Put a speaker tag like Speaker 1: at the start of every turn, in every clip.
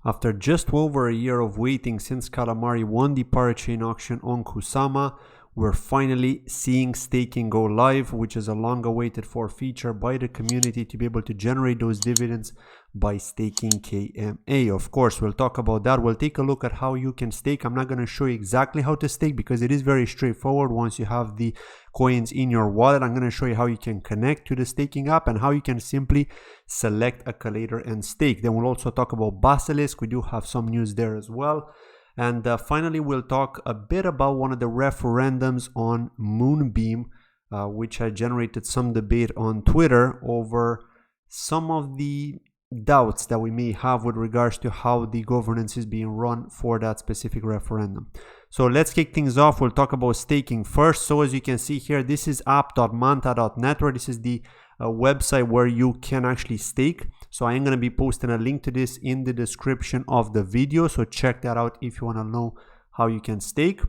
Speaker 1: After just over a year of waiting since Calamari won the parachain auction on Kusama, we're finally seeing staking go live, which is a long-awaited for feature by the community to be able to generate those dividends by staking KMA. Of course, we'll talk about that. We'll take a look at how you can stake. I'm not going to show you exactly how to stake because it is very straightforward. Once you have the coins in your wallet, I'm going to show you how you can connect to the staking app and how you can simply select a collator and stake. Then we'll also talk about Basilisk. We do have some news there as well. And finally, we'll talk a bit about one of the referendums on Moonbeam, which had generated some debate on Twitter over some of the doubts that we may have with regards to how the governance is being run for that specific referendum. So let's kick things off. We'll talk about staking first. So as you can see here, this is app.manta.net, where this is the website where you can actually stake. So I am going to be posting a link to this in the description of the video, so check that out if you want to know how you can stake.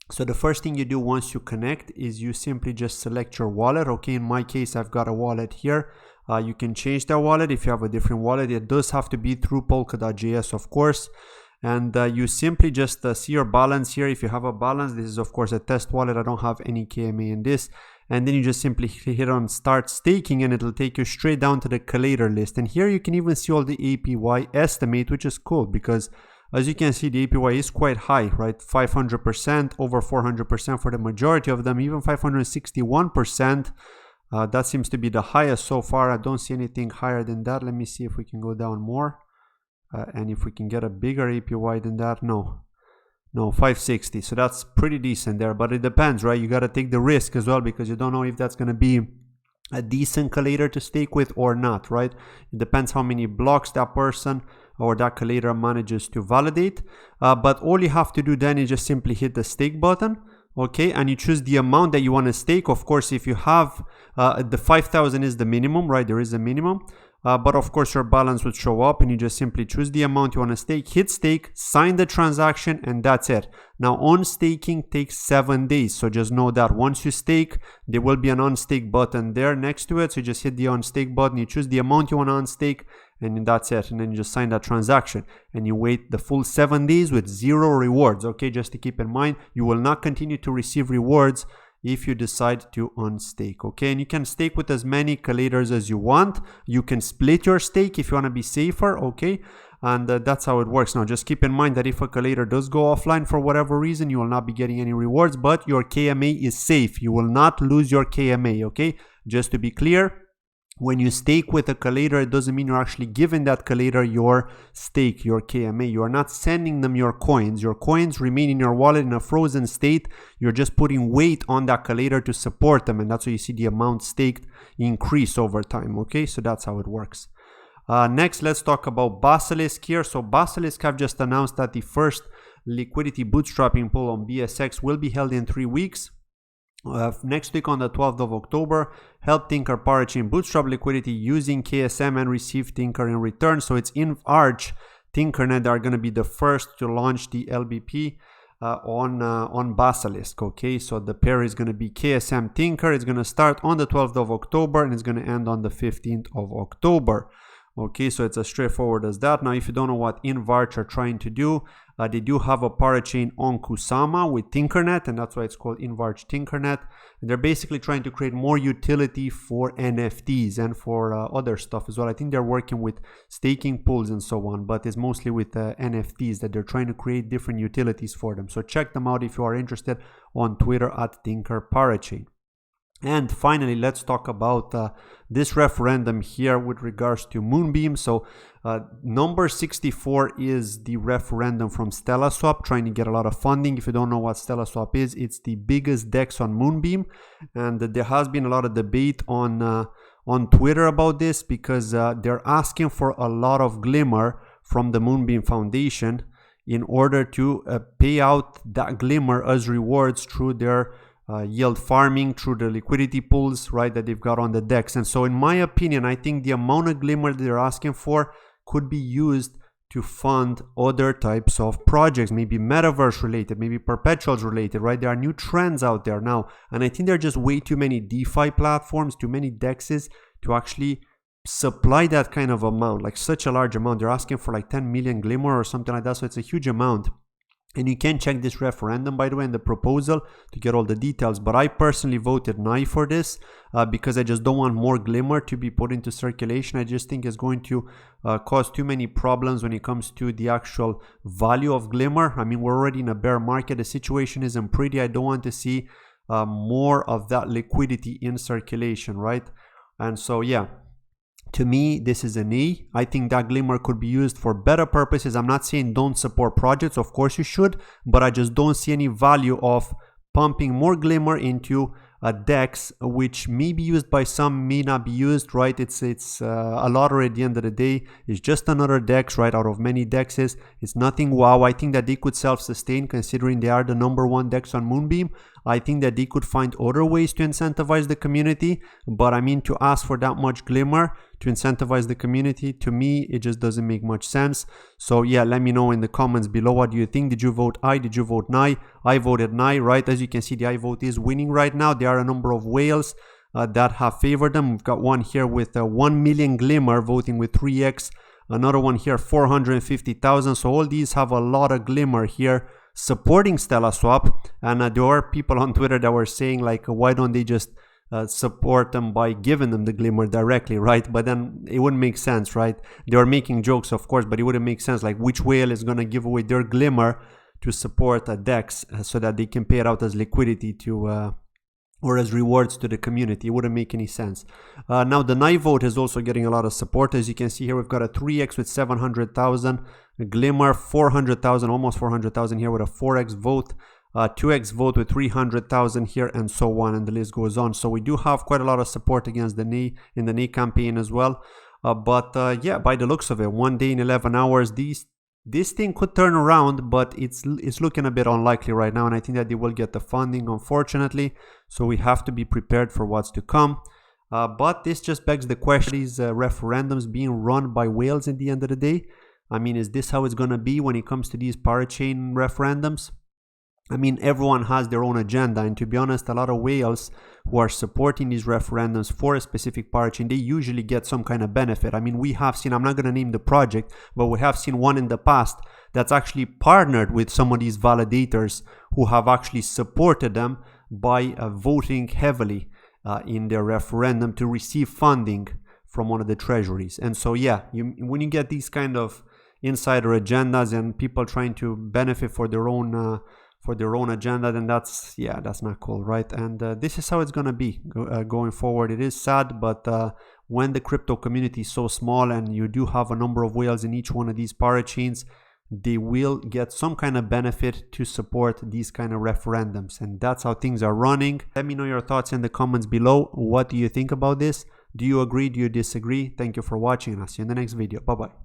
Speaker 1: So the first thing you do once you connect is you simply just select your wallet. Okay, in my case, I've got a wallet here. You can change that wallet if you have a different wallet. It does have to be through Polkadot.js, of course. And you simply just see your balance here. If you have a balance, this is of course a test wallet. I don't have any KMA in this. And then you just simply hit on start staking and it'll take you straight down to the collator list. And here you can even see all the APY estimate, which is cool because as you can see, the APY is quite high, right? 500%, over 400% for the majority of them, even 561%. That seems to be the highest so far. I don't see anything higher than that. Let me see if we can go down more. And if we can get a bigger APY than that, no, 560. So that's pretty decent there, but it depends, right? You got to take the risk as well because you don't know if that's going to be a decent collator to stake with or not, right? It depends how many blocks that person or that collator manages to validate. But all you have to do then is just simply hit the stake button. Okay, and you choose the amount that you want to stake. Of course, if you have the 5,000 is the minimum, right? There is a minimum. But of course your balance would show up and you just simply choose the amount you want to stake, hit stake, sign the transaction, and that's it. Now on staking takes 7 days, so just know that once you stake, there will be an unstake button there next to it. So you just hit the unstake button, you choose the amount you want to unstake, and that's it. And then you just sign that transaction and you wait the full 7 days with 0 rewards. Okay, just to keep in mind, you will not continue to receive rewards if you decide to unstake. Okay, and you can stake with as many collators as you want. You can split your stake if you want to be safer. Okay, and that's how it works. Now just keep in mind that if a collator does go offline for whatever reason, you will not be getting any rewards, but your KMA is safe. You will not lose your KMA. Okay, just to be clear, when you stake with a collator, it doesn't mean you're actually giving that collator your stake, your KMA. You are not sending them your coins. Your coins remain in your wallet in a frozen state. You're just putting weight on that collator to support them. And that's why you see the amount staked increase over time. Okay, so that's how it works. Next, let's talk about Basilisk here. So Basilisk have just announced that the first liquidity bootstrapping pool on BSX will be held in 3 weeks. Next week on the 12th of October, help Tinker parachain bootstrap liquidity using KSM and receive Tinker in return. So it's in Arch, Tinkernet are going to be the first to launch the LBP on Basilisk. Okay, so the pair is going to be KSM Tinker. It's going to start on the 12th of October and it's going to end on the 15th of October. Okay, so it's as straightforward as that. Now, if you don't know what Invarch are trying to do, they do have a parachain on Kusama with Tinkernet, and that's why it's called Invarch Tinkernet. And they're basically trying to create more utility for NFTs and for other stuff as well. I think they're working with staking pools and so on, but it's mostly with NFTs that they're trying to create different utilities for them. So check them out if you are interested on Twitter at Tinker Parachain. And finally, let's talk about this referendum here with regards to Moonbeam. So number 64 is the referendum from Stellaswap trying to get a lot of funding. If you don't know what Stellaswap is, it's the biggest DEX on Moonbeam. And there has been a lot of debate on Twitter about this because they're asking for a lot of glimmer from the Moonbeam Foundation in order to pay out that glimmer as rewards through their yield farming, through the liquidity pools, right, that they've got on the DEX. And so in my opinion, I think the amount of glimmer that they're asking for could be used to fund other types of projects, maybe metaverse related, maybe perpetuals related, right? There are new trends out there now, and I think there are just way too many DeFi platforms, too many DEXs to actually supply that kind of amount, like such a large amount. They're asking for like 10 million glimmer or something like that, so it's a huge amount. And you can check this referendum, by the way, in the proposal to get all the details. But I personally voted nay for this because I just don't want more glimmer to be put into circulation. I just think it's going to cause too many problems when it comes to the actual value of glimmer. I mean, we're already in a bear market. The situation isn't pretty. I don't want to see more of that liquidity in circulation, right? And so, yeah. To me, this is an E. I think that glimmer could be used for better purposes. I'm not saying don't support projects. Of course you should, but I just don't see any value of pumping more glimmer into a DEX, which may be used by some, may not be used, right? It's a lottery at the end of the day. It's just another DEX, right, out of many DEXs. It's nothing wow. I think that they could self-sustain considering they are the #1 DEX on Moonbeam. I think that they could find other ways to incentivize the community, but I mean, to ask for that much glimmer to incentivize the community, to me, it just doesn't make much sense. So yeah, let me know in the comments below, what do you think? Did you vote aye? Did you vote nay? I voted nay, right? As you can see, the aye vote is winning right now. There are a number of whales that have favored them. We've got one here with 1 million glimmer voting with 3x, another one here 450,000. So all these have a lot of glimmer here supporting Stellaswap. And there are people on Twitter that were saying like, why don't they just support them by giving them the glimmer directly, right? But then it wouldn't make sense, right? They were making jokes, of course, but it wouldn't make sense. Like, which whale is going to give away their glimmer to support a DEX so that they can pay it out as liquidity to or as rewards to the community? It wouldn't make any sense. Now the nay vote is also getting a lot of support. As you can see here, we've got a 3x with 700,000 glimmer, 400,000, almost 400,000 here with a 4x vote, 2x vote with 300,000 here, and so on, and the list goes on. So we do have quite a lot of support against the nay in the nay campaign as well. But yeah, by the looks of it, 1 day in 11 hours, this thing could turn around, but it's looking a bit unlikely right now, and I think that they will get the funding, unfortunately. So we have to be prepared for what's to come. But this just begs the question: these referendums being run by whales at the end of the day. I mean, is this how it's going to be when it comes to these parachain referendums? I mean, everyone has their own agenda, and to be honest, a lot of whales who are supporting these referendums for a specific parachain, they usually get some kind of benefit. I mean, we have seen, I'm not going to name the project, but we have seen one in the past that's actually partnered with some of these validators who have actually supported them by voting heavily in their referendum to receive funding from one of the treasuries. And so, yeah, when you get these kind of insider agendas and people trying to benefit for their own agenda, then that's not cool, right? And this is how it's gonna be going forward. It is sad, but when the crypto community is so small and you do have a number of whales in each one of these parachains, they will get some kind of benefit to support these kind of referendums, and that's how things are running. Let me know your thoughts in the comments below. What do you think about this? Do you agree? Do you disagree? Thank you for watching, and I'll see you in the next video. Bye bye.